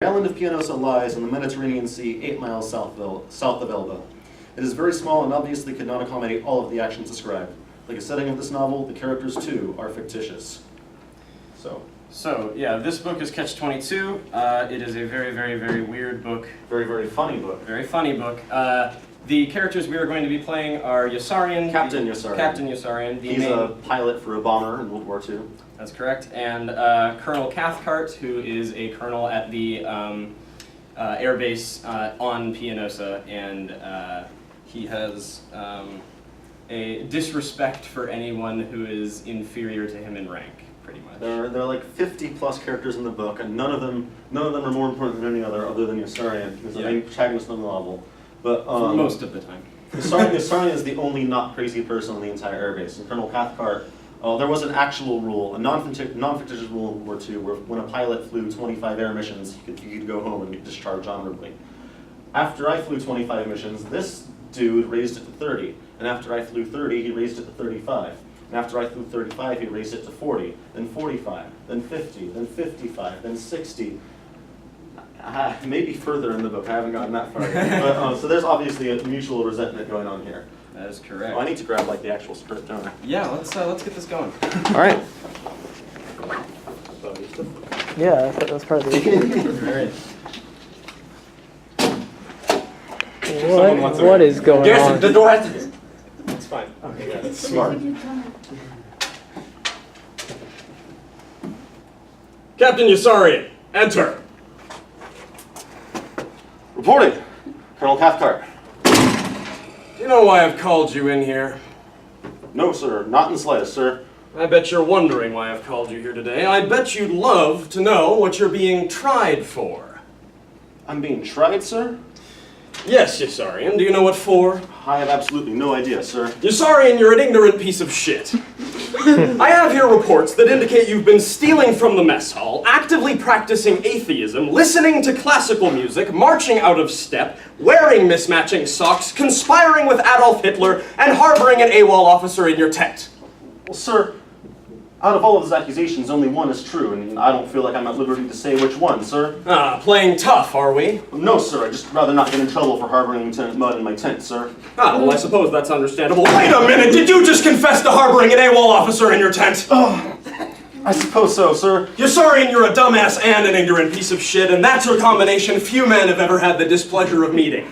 The island of Pianosa lies in the Mediterranean Sea, 8 miles south of Elba. It is very small and obviously could not accommodate all of the actions described. Like the setting of this novel, the characters too are fictitious. So yeah, this book is Catch-22. It is a very, very, very weird book. Very, very funny book. Very funny book. The characters we are going to be playing are Yossarian. Captain Yossarian. Captain Yossarian. He's a pilot for a bomber in World War II. That's correct. And Colonel Cathcart, who is a colonel at the air base on Pianosa, and he has a disrespect for anyone who is inferior to him in rank, pretty much. There are like 50 plus characters in the book, and none of them are more important than any other than Yossarian, who's the main protagonist of the novel. But for most of the time. Yossarian is the only not crazy person on the entire airbase, and Colonel Cathcart. There was an actual rule, a non-fictitious rule in World War II, where when a pilot flew 25 air missions, he could go home and get discharged honorably. After I flew 25 missions, this dude raised it to 30, and after I flew 30, he raised it to 35. And after I flew 35, he raised it to 40, then 45, then 50, then 55, then 60. Maybe further in the book, I haven't gotten that far yet. But, so there's obviously a mutual resentment going on here. That is correct. Oh, I need to grab like the actual script, don't I? Yeah, let's get this going. All right. Yeah, that's part of the What is going Garrison, on? the door has to... It's fine. Okay, yeah, that's smart. Captain Yossarian, enter. Reporting, Colonel Cathcart. Do you know why I've called you in here? No, sir, not in the slightest, sir. I bet you're wondering why I've called you here today. I bet you'd love to know what you're being tried for. I'm being tried, sir? Yes, Yossarian. Do you know what for? I have absolutely no idea, sir. Yossarian, you're an ignorant piece of shit. I have here reports that indicate you've been stealing from the mess hall, actively practicing atheism, listening to classical music, marching out of step, wearing mismatching socks, conspiring with Adolf Hitler, and harboring an AWOL officer in your tent. Well, sir, out of all of those accusations, only one is true, and I don't feel like I'm at liberty to say which one, sir. Ah, playing tough, are we? No, sir, I'd just rather not get in trouble for harboring Lieutenant Mudd in my tent, sir. Ah, well, I suppose that's understandable. Wait a minute! Did you just confess to harboring an AWOL officer in your tent? Oh, I suppose so, sir. Yossarian, you're a dumbass and an ignorant piece of shit, and that's a combination few men have ever had the displeasure of meeting.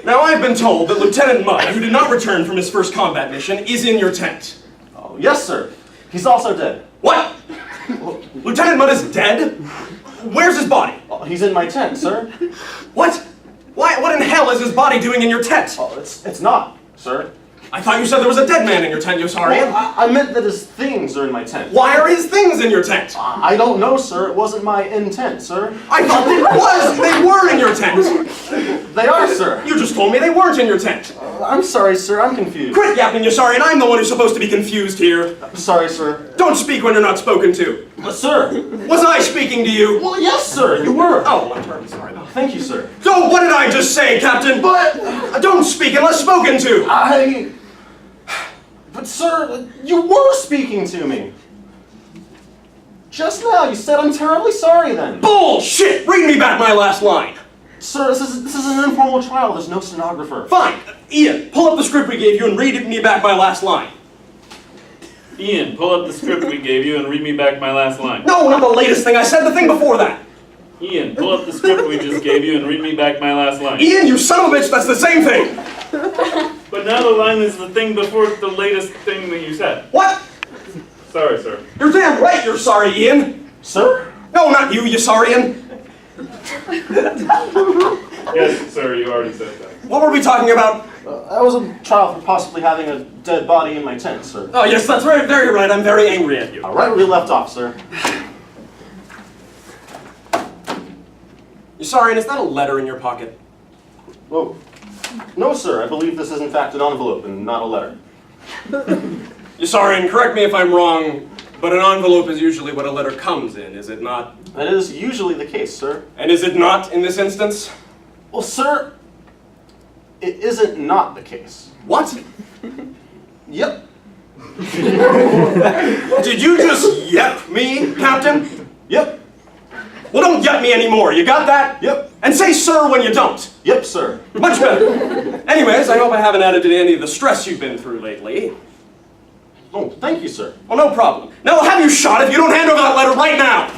Now, I've been told that Lieutenant Mudd, who did not return from his first combat mission, is in your tent. Oh, yes, sir. He's also dead. What? Lieutenant Mudd is dead? Where's his body? Oh, he's in my tent, sir. What? Why? What in hell is his body doing in your tent? Oh, it's not, sir. I thought you said there was a dead man in your tent, Yossarian. Well, I meant that his things are in my tent. Why are his things in your tent? I don't know, sir. It wasn't my intent, sir. I thought they were in your tent. They are, sir. You just told me they weren't in your tent. I'm sorry, sir. I'm confused. Quit yapping, Yossarian. I'm the one who's supposed to be confused here. I'm sorry, sir. Don't speak when you're not spoken to. Sir. Was I speaking to you? Well, yes, sir. You were. Oh, I'm terribly sorry. Thank you, sir. So, what did I just say, Captain? But... Don't speak unless spoken to. But, sir, you were speaking to me. Just now, you said I'm terribly sorry then. Bullshit! Read me back my last line. Sir, this is an informal trial. There's no stenographer. Fine. Ian, pull up the script we gave you and read me back my last line. Ian, pull up the script we gave you and read me back my last line. No, not the latest thing. I said the thing before that. Ian, pull up the script we just gave you and read me back my last line. Ian, you son of a bitch, that's the same thing. But now the line is the thing before the latest thing that you said. What? Sorry, sir. You're damn right you're sorry, Ian. Sir? No, not you, Yossarian. Yes, sir, you already said that. What were we talking about? That was a trial for possibly having a dead body in my tent, sir. Oh, yes, that's very, very right. I'm very angry at you. Right where we left off, sir. Yossarian, is that a letter in your pocket? Whoa. No, sir. I believe this is in fact an envelope and not a letter. Yossarian, correct me if I'm wrong, but an envelope is usually what a letter comes in, is it not? That is usually the case, sir. And is it not in this instance? Well, sir, it isn't not the case. What? Yep. Did you just yep me, Captain? Yep. Well, don't yep me anymore, you got that? Yep. And say sir when you don't. Yep, sir. Much better. Anyways, I hope I haven't added to any of the stress you've been through lately. Oh, thank you, sir. Well, no problem. Now I'll have you shot if you don't hand over that letter right now!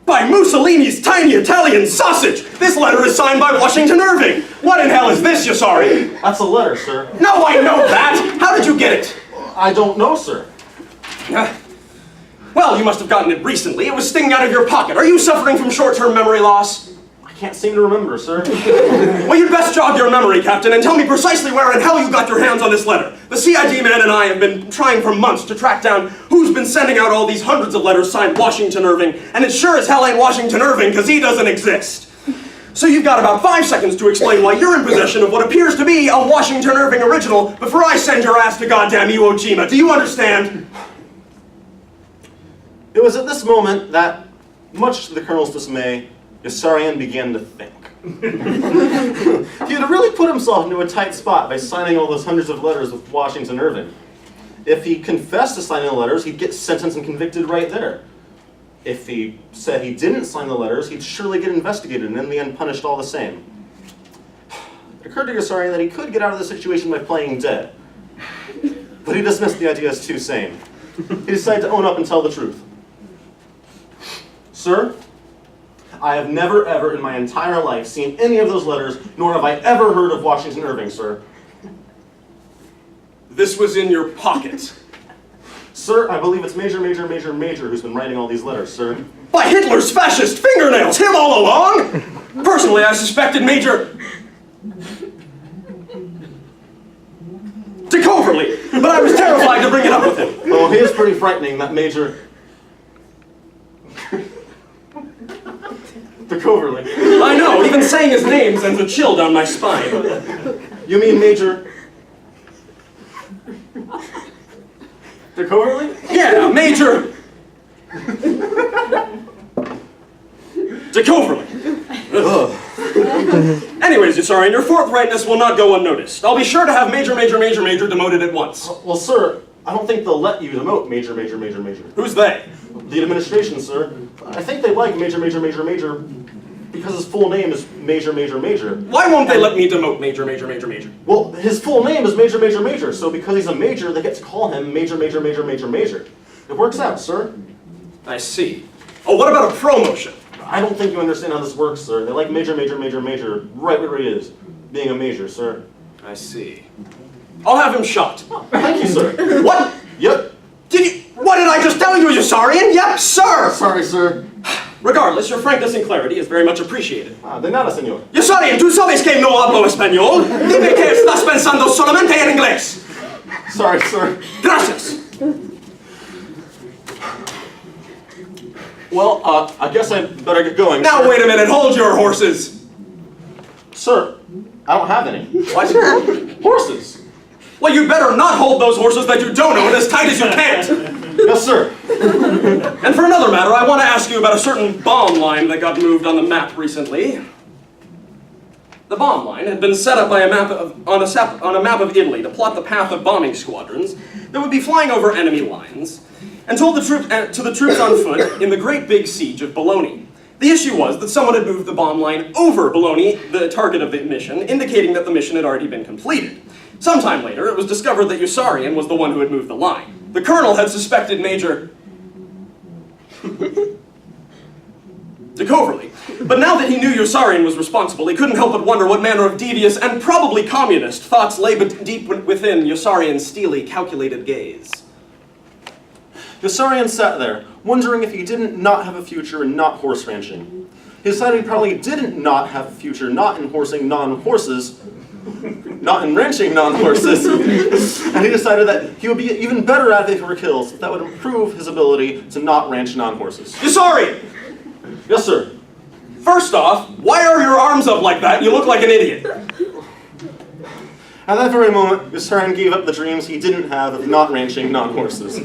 By Mussolini's tiny Italian sausage! This letter is signed by Washington Irving! What in hell is this, Yossarian? That's a letter, sir. No, I know that! How did you get it? I don't know, sir. Well, you must have gotten it recently. It was sticking out of your pocket. Are you suffering from short-term memory loss? I can't seem to remember, sir. Well, you'd best jog your memory, Captain, and tell me precisely where in hell you got your hands on this letter. The CID man and I have been trying for months to track down who's been sending out all these hundreds of letters signed Washington Irving, and it sure as hell ain't Washington Irving, because he doesn't exist. So you've got about 5 seconds to explain why you're in possession of what appears to be a Washington Irving original before I send your ass to goddamn Iwo Jima. Do you understand? It was at this moment that, much to the Colonel's dismay, Yossarian began to think. He had really put himself into a tight spot by signing all those hundreds of letters with Washington Irving. If he confessed to signing the letters, he'd get sentenced and convicted right there. If he said he didn't sign the letters, he'd surely get investigated and in the end punished all the same. It occurred to Yossarian that he could get out of the situation by playing dead. But he dismissed the idea as too sane. He decided to own up and tell the truth. Sir, I have never ever in my entire life seen any of those letters, nor have I ever heard of Washington Irving, sir. This was in your pocket. Sir, I believe it's Major who's been writing all these letters, sir. By Hitler's fascist fingernails, him all along? Personally, I suspected Major de Coverley, but I was terrified to bring it up with him. Oh, he is pretty frightening, that Major de Coverley. I know, even saying his name sends a chill down my spine. You mean Major de Coverley? Yeah, Major de Coverley. Anyways, Yossarian, your forthrightness will not go unnoticed. I'll be sure to have Major demoted at once. Well, sir, I don't think they'll let you demote Major. Who's they? The administration, sir. I think they like Major because his full name is Major. Why won't they let me demote Major? Well, his full name is Major, so because he's a major, they get to call him Major. It works out, sir. I see. Oh, what about a promotion? I don't think you understand how this works, sir. They like Major, right where he is, being a major, sir. I see. I'll have him shot. Oh, thank you, sir. What? Yep. What did I just tell you, Yossarian? Yep, sir! Sorry, sir. Regardless, your frankness and clarity is very much appreciated. De nada, señor. Yossarian, tú sabes que no hablo español. Dime que estás pensando solamente en inglés. Sorry, sir. Gracias. Well, I guess I better get going. Now sir. wait a minute, hold your horses. Sir, I don't have any. What? Horses. Well, you better not hold those horses that you don't own as tight as you can. Yes, sir. And for another matter, I want to ask you about a certain bomb line that got moved on the map recently. The bomb line had been set up by on a map of Italy to plot the path of bombing squadrons that would be flying over enemy lines and told to the troops on foot in the great big siege of Bologna. The issue was that someone had moved the bomb line over Bologna, the target of the mission, indicating that the mission had already been completed. Sometime later, it was discovered that Yossarian was the one who had moved the line. The colonel had suspected Major de Coverley. But now that he knew Yossarian was responsible, he couldn't help but wonder what manner of devious and probably communist thoughts lay deep within Yossarian's steely, calculated gaze. Yossarian sat there, wondering if he didn't not have a future in not horse ranching. He decided he probably didn't not have a future not in horsing non-horses, not in ranching non-horses, and he decided that he would be even better at it if he were kills. That would improve his ability to not ranch non-horses. Yossarian! Yes, sir. First off, why are your arms up like that? You look like an idiot. At that very moment, Yossarian gave up the dreams he didn't have of not ranching non-horses.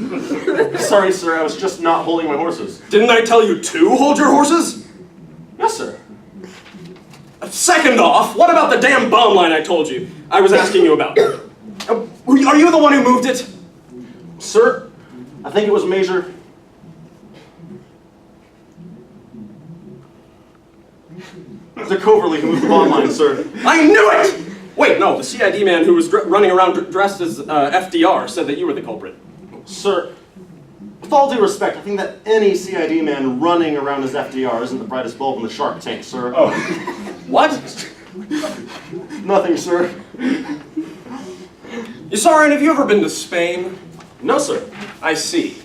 Sorry, sir, I was just not holding my horses. Didn't I tell you to hold your horses? Yes, sir. Second off, what about the damn bomb line I told you I was asking you about? Are you the one who moved it? Sir, I think it was Major Mr. Coverley, who moved the bomb line, sir. I knew it! Wait, no, the CID man who was running around dressed as FDR said that you were the culprit. Sir, with all due respect, I think that any CID man running around as FDR isn't the brightest bulb in the shark tank, sir. Oh. What? Nothing, sir. Yusarian, have you ever been to Spain? No, sir. I see.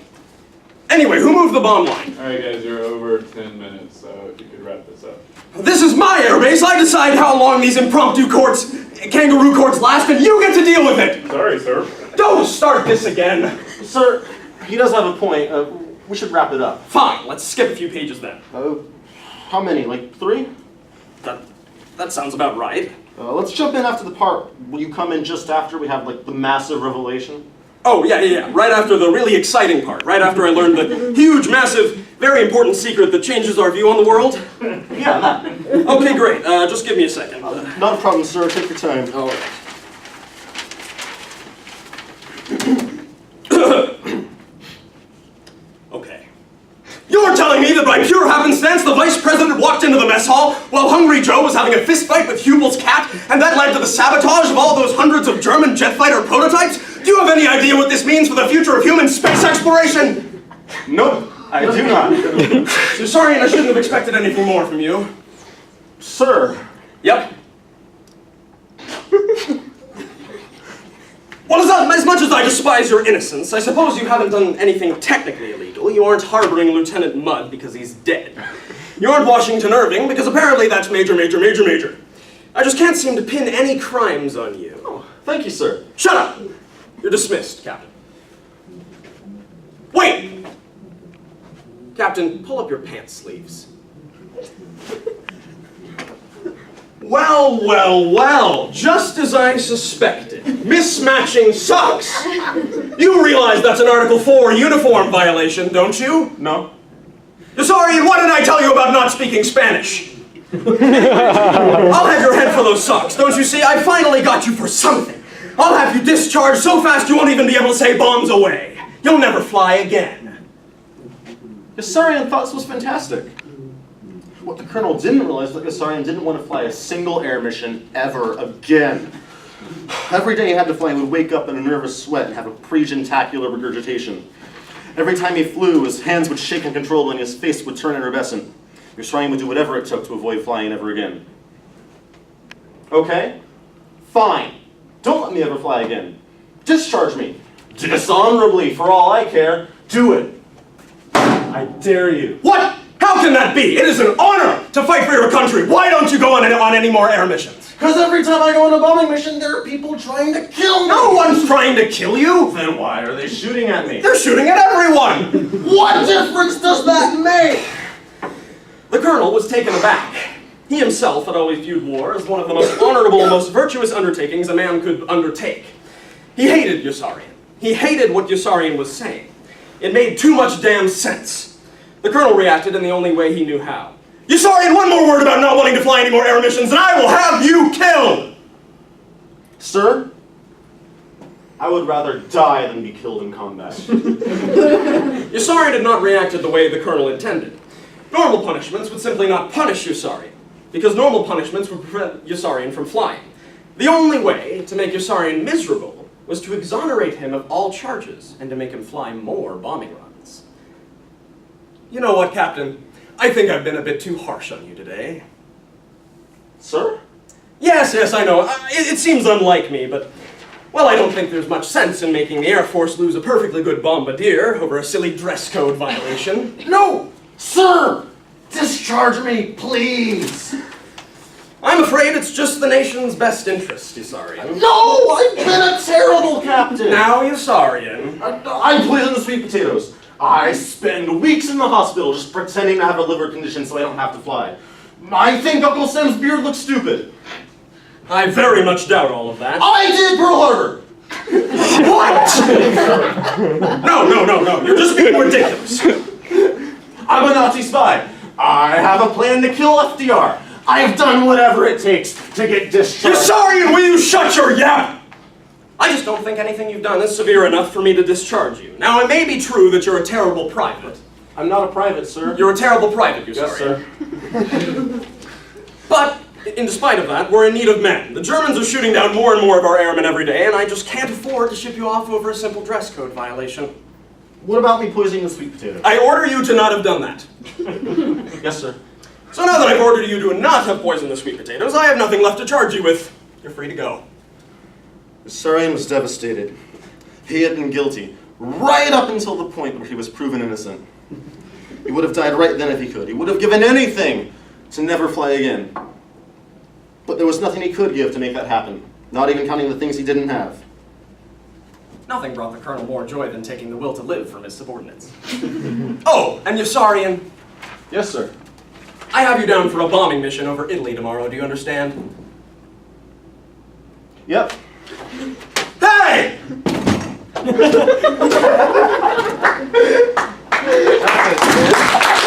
Anyway, who moved the bomb line? Alright guys, you're over 10 minutes, so if you could wrap this up. This is my airbase. I decide how long these impromptu kangaroo courts last, and you get to deal with it! Sorry, sir. Don't start this again! Sir, he does have a point. We should wrap it up. Fine, let's skip a few pages then. How many? Like 3? That sounds about right. Let's jump in after the part. Will you come in just after we have like the massive revelation? Oh, yeah. Right after the really exciting part. Right after I learned the huge, massive, very important secret that changes our view on the world. Yeah, that. Okay, great. Just give me a second. Not a problem, sir. Take your time. All right. Okay. You're telling me that by pure happenstance the vice president walked into the mess hall while Hungry Joe was having a fist fight with Hubel's cat, and that led to the sabotage of all those hundreds of German jet fighter prototypes? Do you have any idea what this means for the future of human space exploration? Nope, I do not. So sorry, and I shouldn't have expected anything more from you. Sir. Yep. Well, as much as I despise your innocence, I suppose you haven't done anything technically illegal. You aren't harboring Lieutenant Mudd because he's dead. You aren't Washington Irving because apparently that's major. I just can't seem to pin any crimes on you. Oh, thank you, sir. Shut up! You're dismissed, Captain. Wait! Captain, pull up your pants sleeves. Well, just as I suspected. Mismatching socks! You realize that's an Article 4 uniform violation, don't you? No. Yusarian, what did I tell you about not speaking Spanish? I'll have your head for those socks, don't you see? I finally got you for something. I'll have you discharged so fast you won't even be able to say bombs away. You'll never fly again. Yusarian thought this was fantastic. What the Colonel didn't realize was that Garrison didn't want to fly a single air mission ever again. Every day he had to fly, he would wake up in a nervous sweat and have a pre-gentacular regurgitation. Every time he flew, his hands would shake uncontrollably and his face would turn iridescent. Garrison would do whatever it took to avoid flying ever again. Okay? Fine. Don't let me ever fly again. Discharge me. Dishonorably, for all I care. Do it. I dare you. What? How can that be? It is an honor to fight for your country. Why don't you go on any more air missions? Because every time I go on a bombing mission, there are people trying to kill me. No one's trying to kill you. Then why are they shooting at me? They're shooting at everyone. What difference does that make? The Colonel was taken aback. He himself had always viewed war as one of the most honorable, most virtuous undertakings a man could undertake. He hated Yusarian. He hated what Yusarian was saying. It made too much damn sense. The Colonel reacted in the only way he knew how. Yusarian, one more word about not wanting to fly any more air missions, and I will have you killed! Sir, I would rather die than be killed in combat. Yusarian did not react in the way the Colonel intended. Normal punishments would simply not punish Yusarian, because normal punishments would prevent Yusarian from flying. The only way to make Yusarian miserable was to exonerate him of all charges and to make him fly more bombing runs. You know what, Captain? I think I've been a bit too harsh on you today. Sir? Yes, I know. It seems unlike me, but, well, I don't think there's much sense in making the Air Force lose a perfectly good bombardier over a silly dress code violation. No! Sir! Discharge me, please! I'm afraid it's just the nation's best interest, Yusarian. No! I've been a terrible captain! Now, Yusarian. I poison the sweet potatoes. I spend weeks in the hospital just pretending to have a liver condition so I don't have to fly. I think Uncle Sam's beard looks stupid. I very much doubt all of that. I did Pearl Harbor! What? No. You're just being ridiculous. I'm a Nazi spy. I have a plan to kill FDR. I've done whatever it takes to get discharged. Yusarian, will you shut your yap? I just don't think anything you've done is severe enough for me to discharge you. Now, it may be true that you're a terrible private. I'm not a private, sir. You're a terrible private, Yusarian. Yes, sir. But, in spite of that, we're in need of men. The Germans are shooting down more and more of our airmen every day, and I just can't afford to ship you off over a simple dress code violation. What about me poisoning the sweet potato? I order you to not have done that. Yes, sir. So now that I've ordered you to not have poisoned the sweet potatoes, I have nothing left to charge you with. You're free to go. The Saurian was devastated. He had been guilty, right up until the point where he was proven innocent. He would have died right then if he could. He would have given anything to never fly again. But there was nothing he could give to make that happen, not even counting the things he didn't have. Nothing brought the colonel more joy than taking the will to live from his subordinates. Oh, and Yossarian, Yes, sir. I have you down for a bombing mission over Italy tomorrow, do you understand? Yep. Hey! That's it.